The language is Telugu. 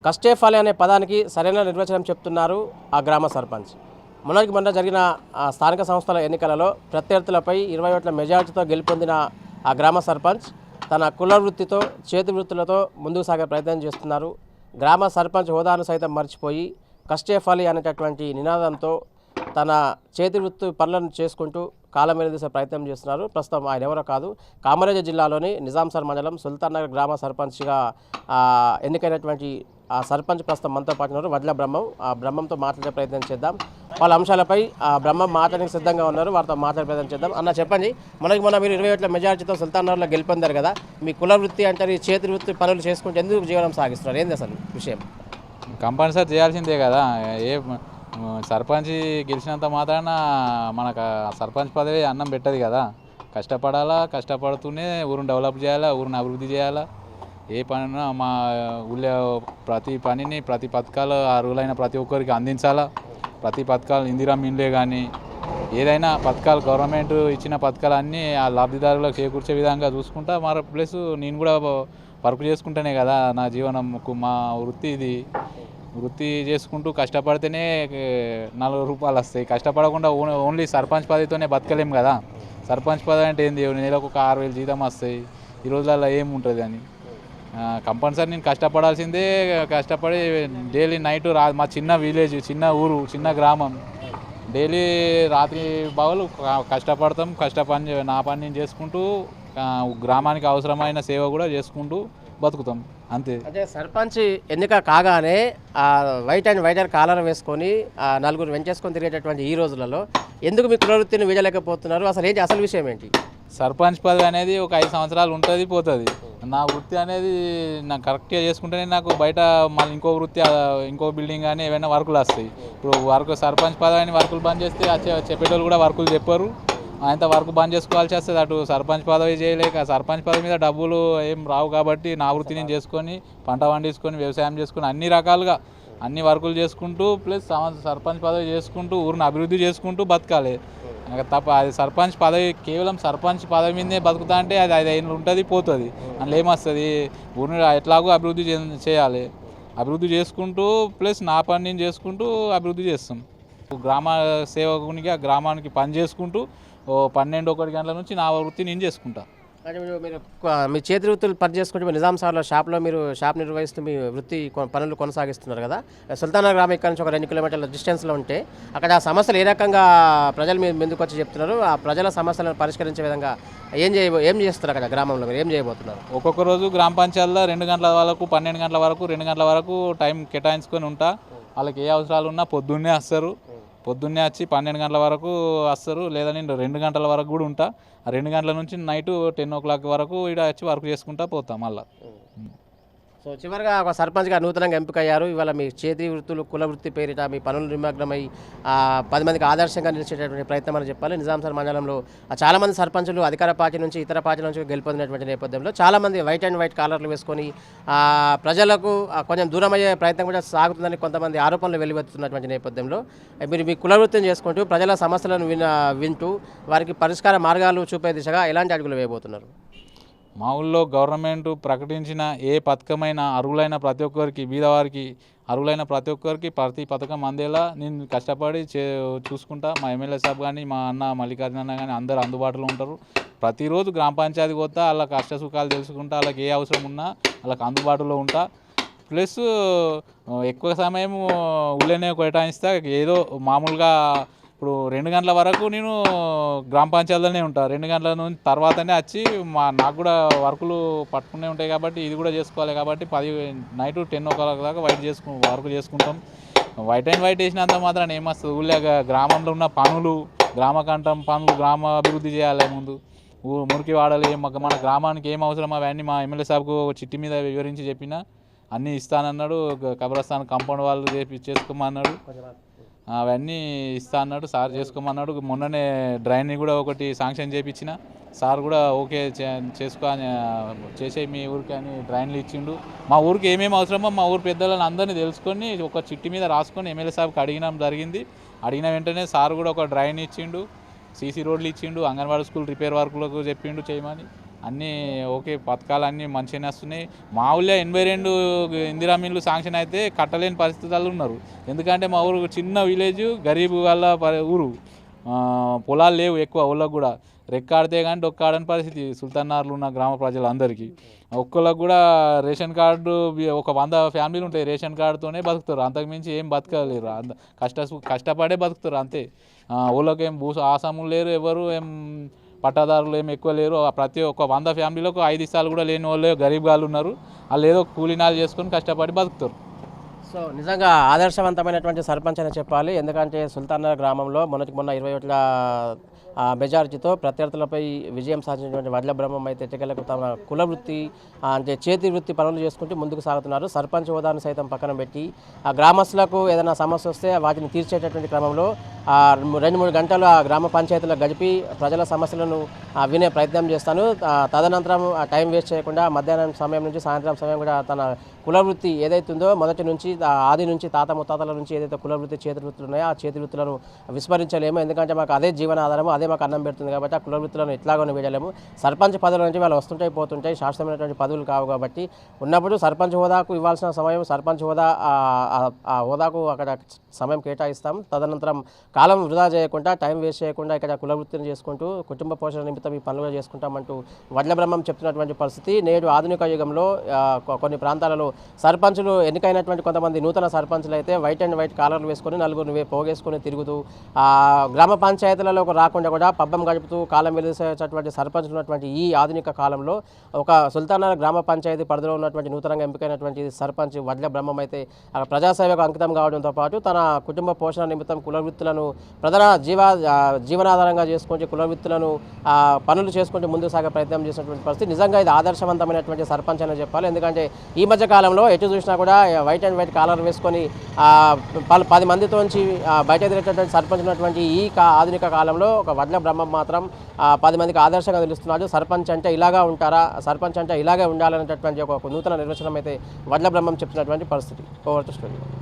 కష్టే ఫలి అనే పదానికి సరైన నిర్వచనం చెప్తున్నారు ఆ గ్రామ సర్పంచ్. మొన్న జరిగిన స్థానిక సంస్థల ఎన్నికలలో ప్రత్యర్థులపై 20 ఓట్ల మెజార్టీతో గెలుపొందిన ఆ గ్రామ సర్పంచ్ తన కుల వృత్తితో చేతి వృత్తులతో ముందుకు సాగే ప్రయత్నం చేస్తున్నారు. గ్రామ సర్పంచ్ హోదాను సైతం మర్చిపోయి కష్టే ఫలి అనేటటువంటి నినాదంతో తన చేతి వృత్తి పనులను చేసుకుంటూ కాలం వెలుదీసే ప్రయత్నం చేస్తున్నారు. ప్రస్తుతం ఆయన ఎవరో కాదు, కామారెడ్డి జిల్లాలోని నిజాంసార్ మండలం సుల్తాన్ నగర్ గ్రామ సర్పంచ్గా ఎన్నికైనటువంటి ఆ సర్పంచ్ ప్రస్తుతం మనతో పాటు ఉన్నారు. వడ్ల బ్రహ్మం. ఆ బ్రహ్మంతో మాట్లాడే ప్రయత్నం చేద్దాం. వాళ్ళ అంశాలపై ఆ బ్రహ్మం మాట్లాడడానికి సిద్ధంగా ఉన్నారు. వారితో మాట్లాడే ప్రయత్నం చేద్దాం. అన్న చెప్పండి, మొన్న మీరు 20 ఓట్ల మెజార్టీతో సుల్తాన్ నగర్లో గెలుపొందారు కదా, మీ కుల వృత్తి అంటే ఈ చేతి వృత్తి పనులు చేసుకుంటే ఎందుకు జీవనం సాగిస్తున్నారు? ఏంది అసలు విషయం? కంపల్సరీ చేయాల్సిందే కదా. ఏ సర్పంచ్ గెలిచినంత మాత్రాన మనకు సర్పంచ్ పదవి అన్నం పెట్టదు కదా. కష్టపడాలా, కష్టపడుతూనే ఊరిని డెవలప్ చేయాలా, ఊరిని అభివృద్ధి చేయాలా. ఏ పని మా ఊళ్ళో ప్రతి పనిని ప్రతి పథకాలు అర్హులైన ప్రతి ఒక్కరికి అందించాలా. ప్రతి పథకాలు ఇందిరా మిన్లే కానీ ఏదైనా పథకాలు గవర్నమెంట్ ఇచ్చిన పథకాలు అన్నీ ఆ లబ్ధిదారులకు చేకూర్చే విధంగా చూసుకుంటా మరి ప్లస్ నేను కూడా వర్క్ చేసుకుంటేనే కదా నా జీవనం. మా వృత్తి ఇది. వృత్తి చేసుకుంటూ కష్టపడితేనే 4 రూపాయలు వస్తాయి. కష్టపడకుండా ఓన్లీ సర్పంచ్ పదవితోనే బతకలేం కదా. సర్పంచ్ పదవి అంటే ఏంది, నెలకు ఒక 6,000 జీతం వస్తాయి. ఈ రోజులలో ఏముంటుంది అని కంపల్సరీ నేను కష్టపడాల్సిందే. కష్టపడి డైలీ నైట్ మా చిన్న విలేజ్, చిన్న ఊరు, చిన్న గ్రామం. డైలీ రాత్రి బావులు కష్టపడతాం. నా పని నేను చేసుకుంటూ గ్రామానికి అవసరమైన సేవ కూడా చేసుకుంటూ బతుకుతాం అంతే. అంటే సర్పంచ్ ఎన్నిక కాగానే వైట్ అండ్ కాలర్ వేసుకొని నలుగురు వెంచేసుకొని తిరిగేటటువంటి ఈ రోజులలో ఎందుకు మీ కుల వృత్తిని వీడలేకపోతున్నారు? అసలు విషయం ఏంటి? సర్పంచ్ పదవి అనేది ఒక 5 సంవత్సరాలు ఉంటుంది, పోతుంది. నా వృత్తి అనేది నాకు కరెక్ట్గా చేసుకుంటేనే నాకు బయట మళ్ళీ ఇంకో వృత్తి, ఇంకో బిల్డింగ్ కానీ ఏమైనా వర్కులు వస్తాయి. ఇప్పుడు సర్పంచ్ పదవిని వర్కులు బంద్ చేస్తే చెప్పేటోళ్ళు కూడా వర్కులు చెప్పారు. అంత వర్క్ బంద్ చేసుకోవాల్సి వస్తుంది. అటు సర్పంచ్ పదవి చేయలేక సర్పంచ్ పదవి మీద డబ్బులు ఏం రావు కాబట్టి నా వృత్తి నేను చేసుకొని పంట పండించుకొని వ్యవసాయం చేసుకొని అన్ని రకాలుగా అన్ని వర్కులు చేసుకుంటూ ప్లస్ సర్పంచ్ పదవి చేసుకుంటూ ఊరిని అభివృద్ధి చేసుకుంటూ బతకాలి తప్ప. అది సర్పంచ్ పదవి కేవలం సర్పంచ్ పదవి మీదే బతుకుతా అంటే అది 5 ఏళ్ళు ఉంటుంది, పోతుంది. అందులో ఏమొస్తుంది? ఊరిని ఎట్లాగో అభివృద్ధి చేయాలి. అభివృద్ధి చేసుకుంటూ ప్లస్ నా పని నేను చేసుకుంటూ అభివృద్ధి చేస్తాం. గ్రామ సేవకునిగా గ్రామానికి పని చేసుకుంటూ 12-1 గంటల నుంచి నా వృత్తి నేను చేసుకుంటా. అంటే మీరు మీ చేతి వృత్తులు పని చేసుకుంటే మీరు నిజాంసార్లో షాప్లో మీరు షాప్ నిర్వహిస్తూ మీ వృత్తి పనులు కొనసాగిస్తున్నారు కదా. సుల్తాన్ గ్రామం ఇక్కడ నుంచి ఒక 2 కిలోమీటర్ల డిస్టెన్స్లో ఉంటే అక్కడ ఆ సమస్యలు ఏ రకంగా ప్రజలు మీరు ముందుకు వచ్చి చెప్తున్నారు? ఆ ప్రజల సమస్యలను పరిష్కరించే విధంగా ఏం చేస్తారు అక్కడ గ్రామంలో? మీరు ఏం చేయబోతున్నారు? ఒక్కొక్క రోజు గ్రామ పంచాయతీలో 2 గంటల వరకు 12 గంటల వరకు 2 గంటల వరకు టైం కేటాయించుకొని ఉంటా. వాళ్ళకి ఏ అవసరాలు ఉన్నా పొద్దున్నే వస్తారు. పొద్దున్నే వచ్చి 12 గంటల వరకు వస్తారు. లేదా నేను 2 గంటల వరకు కూడా ఉంటా. ఆ 2 గంటల నుంచి నైట్ 10 o'clock వరకు ఇక్కడ వచ్చి వర్క్ చేసుకుంటా పోతాం మళ్ళీ. సో చివరిగా ఒక సర్పంచ్గా నూతనంగా ఎంపికయ్యారు. ఇవాళ మీ చేతి వృత్తులు కుల వృత్తి పేరిట మీ పనులు నిమగ్నమై 10 మందికి ఆదర్శంగా నిలిచేటటువంటి ప్రయత్నం అని చెప్పాలి. నిజాంసార్ మండలంలో చాలామంది సర్పంచులు అధికార పార్టీ నుంచి ఇతర పార్టీల నుంచి గెలుపొందినటువంటి నేపథ్యంలో చాలామంది వైట్ కాలర్లు వేసుకొని ప్రజలకు కొంచెం దూరం అయ్యే ప్రయత్నం కూడా సాగుతుందని కొంతమంది ఆరోపణలు వెలువెత్తుతున్నటువంటి నేపథ్యంలో మీరు మీ కుల వృత్తిని చేసుకుంటూ ప్రజల సమస్యలను వింటూ వారికి పరిష్కార మార్గాలు చూపే దిశగా ఎలాంటి అడుగులు వేయబోతున్నారు? మా ఊళ్ళో గవర్నమెంట్ ప్రకటించిన ఏ పథకమైన అర్హులైన ప్రతి ఒక్కరికి, బీదవారికి అర్హులైన ప్రతి ఒక్కరికి ప్రతి పథకం అందేలా నేను కష్టపడి చూసుకుంటా. మా ఎమ్మెల్యే సాబ్ కానీ మా అన్న మల్లికార్జున అన్న కానీ అందరూ అందుబాటులో ఉంటారు. ప్రతిరోజు గ్రామ పంచాయతీ పోతా, వాళ్ళ కష్ట సుఖాలు తెలుసుకుంటా, వాళ్ళకి ఏ అవసరం ఉన్నా వాళ్ళకి అందుబాటులో ఉంటా. ప్లస్ ఎక్కువ సమయం ఊళ్ళోనే కేటాయిస్తా. ఏదో మామూలుగా ఇప్పుడు 2 గంటల వరకు నేను గ్రామ పంచాయతీలోనే ఉంటాను. 2 గంటల నుంచి తర్వాతనే వచ్చి నాకు కూడా వర్కులు పట్టుకునే ఉంటాయి కాబట్టి ఇది కూడా చేసుకోవాలి కాబట్టి నైట్ 10 o'clock దాకా వర్క్ చేసుకుంటాం. వైట్ వేసినంత మాత్రం ఏమొస్తుంది? ఊళ్ళో గ్రామంలో ఉన్న పనులు, గ్రామకంఠం పనులు, గ్రామ అభివృద్ధి చేయాలి. ముందు మురికి వాడాలి. మన గ్రామానికి ఏం అవసరం అవన్నీ మా ఎమ్మెల్యే సాబ్కు చిట్టి మీద వివరించి చెప్పినా అన్నీ ఇస్తానన్నాడు. కబ్రస్థాన్ కాంపౌండ్ వాళ్ళు చేసుకోమన్నాడు. అవన్నీ ఇస్తా అన్నాడు. సార్ చేసుకోమన్నాడు. మొన్ననే డ్రైన్ కూడా ఒకటి శాంక్షన్ చేయించిన. సార్ కూడా ఓకే చేసే మీ ఊరికి అని డ్రైన్లు ఇచ్చిండు. మా ఊరికి ఏమేమి అవసరమో మా ఊరు పెద్దలను అందరినీ తెలుసుకొని ఒక చిట్టి మీద రాసుకొని ఎమ్మెల్యే సాబ్కి అడిగినాం జరిగింది. అడిగిన వెంటనే సార్ కూడా ఒక డ్రైన్ ఇచ్చిండు, సీసీ రోడ్లు ఇచ్చిండు, అంగన్వాడీ స్కూల్ రిపేర్ వర్క్లకు చెప్పిండు చేయమని. అన్నీ ఓకే, పథకాలు అన్నీ మంచిగానే వస్తున్నాయి. మా ఊళ్ళో 82 ఇందిరా మిల్లు శాంక్షన్ అయితే కట్టలేని పరిస్థితుల్లో ఉన్నారు. ఎందుకంటే మా ఊరు చిన్న విలేజ్, గరీబ్ వాళ్ళ ఊరు. పొలాలు లేవు ఎక్కువ ఊళ్ళకి కూడా. రెక్కాడితే కానీ డొక్కాడని పరిస్థితి సుల్తానార్లు ఉన్న గ్రామ ప్రజలందరికీ. ఒక్కళ్ళకి కూడా రేషన్ కార్డు ఒక 100 ఫ్యామిలీలు ఉంటాయి, రేషన్ కార్డుతోనే బతుకుతారు. అంతకుమించి ఏం బతకలేరు. కష్టపడే బతుకుతారు అంతే. ఊళ్ళకి ఏం ఆసాములు లేరు, ఎవరు ఏం పట్టాదారులు ఏమి ఎక్కువ లేరు. ప్రతి ఒక్క 100 ఫ్యామిలీలకు 5 ఇస్తాలు కూడా లేని వాళ్ళు గరీబ్ వాళ్ళు ఉన్నారు. వాళ్ళు ఏదో కూలీనాలు చేసుకొని కష్టపడి బతుకుతారు. సో నిజంగా ఆదర్శవంతమైనటువంటి సర్పంచ్ అని చెప్పాలి. ఎందుకంటే సుల్తానార్ గ్రామంలో మొన్న 20 ఓట్ల మెజారిటీతో ప్రత్యర్థులపై విజయం సాధించినటువంటి వడ్ల బ్రహ్మం అయితే ఎట్టకేలకు తమ కుల వృత్తి అంటే చేతి వృత్తి పనులు చేసుకుంటూ ముందుకు సాగుతున్నారు. సర్పంచ్ హోదాను సైతం పక్కన పెట్టి ఆ గ్రామస్తులకు ఏదైనా సమస్య వస్తే వాటిని తీర్చేటటువంటి క్రమంలో 2-3 గంటలు ఆ గ్రామ పంచాయతీలో గడిపి ప్రజల సమస్యలను వినే ప్రయత్నం చేస్తాను. తదనంతరం టైం వేస్ట్ చేయకుండా మధ్యాహ్నం సమయం నుంచి సాయంత్రం సమయం కూడా తన కుల వృత్తి ఏదైతుందో మొదటి నుంచి ఆది నుంచి తాత ముత్తాతల నుంచి ఏదైతే కుల వృత్తి చేతి వృత్తులు ఉన్నాయో ఆ చేతి వృత్తులను విస్మరించలేము. ఎందుకంటే మాకు అదే జీవనాధారము, అదే మాకు అన్నం పెడుతుంది కాబట్టి ఆ కుల వృత్తులను ఎట్లాగో వీడలేము. సర్పంచ్ పదవుల నుంచి వాళ్ళు వస్తుంటాయి పోతుంటాయి, శాశ్వతమైనటువంటి పదవులు కావు కాబట్టి ఉన్నప్పుడు సర్పంచ్ హోదాకు ఇవ్వాల్సిన సమయం సర్పంచ్ హోదా ఆ హోదాకు అక్కడ సమయం కేటాయిస్తాం. తదనంతరం కాలం వృధా చేయకుండా టైం వేస్ట్ చేయకుండా ఇక్కడ కుల వృత్తిని చేసుకుంటూ కుటుంబ పోషణ నిమిత్తం ఈ పనులు చేసుకుంటామంటూ వడ్ల బ్రహ్మం చెప్తున్నటువంటి పరిస్థితి. నేడు ఆధునిక యుగంలో కొన్ని ప్రాంతాలలో సర్పంచులు ఎన్నికైనటువంటి కొంతమంది నూతన సర్పంచులు అయితే వైట్ అండ్ వైట్ కాలర్లు వేసుకొని నలుగురిని పోగేసుకొని తిరుగుతూ గ్రామ పంచాయతీలకు రాకుండా కూడా పబ్బం గడుపుతూ కాలం వెలిసేటటువంటి సర్పంచులు ఉన్నటువంటి ఈ ఆధునిక కాలంలో ఒక సుల్తానార్ గ్రామ పంచాయతీ పరిధిలో ఉన్నటువంటి నూతనంగా ఎంపికైనటువంటి సర్పంచ్ వడ్ల బ్రహ్మం అయితే ప్రజాసేవకు అంకితం కావడంతో పాటు తన కుటుంబ పోషణ నిమిత్తం కుల వృత్తులను ప్రధాన జీవనాధారంగా చేసుకుంటూ కుల వృత్తులను పనులు చేసుకుంటూ ముందుకు సాగే ప్రయత్నం చేసినటువంటి పరిస్థితి. నిజంగా ఇది ఆదర్శవంతమైనటువంటి సర్పంచ్ అని చెప్పాలి. ఎందుకంటే ఈ మధ్య కాలంలో ఎటు చూసినా కూడా వైట్ అండ్ వైట్ కాలర్ వేసుకొని 10 మందితోంచి బయట తిరిగేటటువంటి సర్పంచ్ ఉన్నటువంటి ఈ ఆధునిక కాలంలో ఒక వడ్ల బ్రహ్మం మాత్రం 10 మందికి ఆదర్శంగా తెలుస్తున్నాడు. సర్పంచ్ అంటే ఇలాగా ఉంటారా, సర్పంచ్ అంటే ఇలాగే ఉండాలనేటటువంటి ఒక నూతన నిర్వచనం అయితే వడ్ల బ్రహ్మం చెప్తున్నటువంటి పరిస్థితి. Over to studio.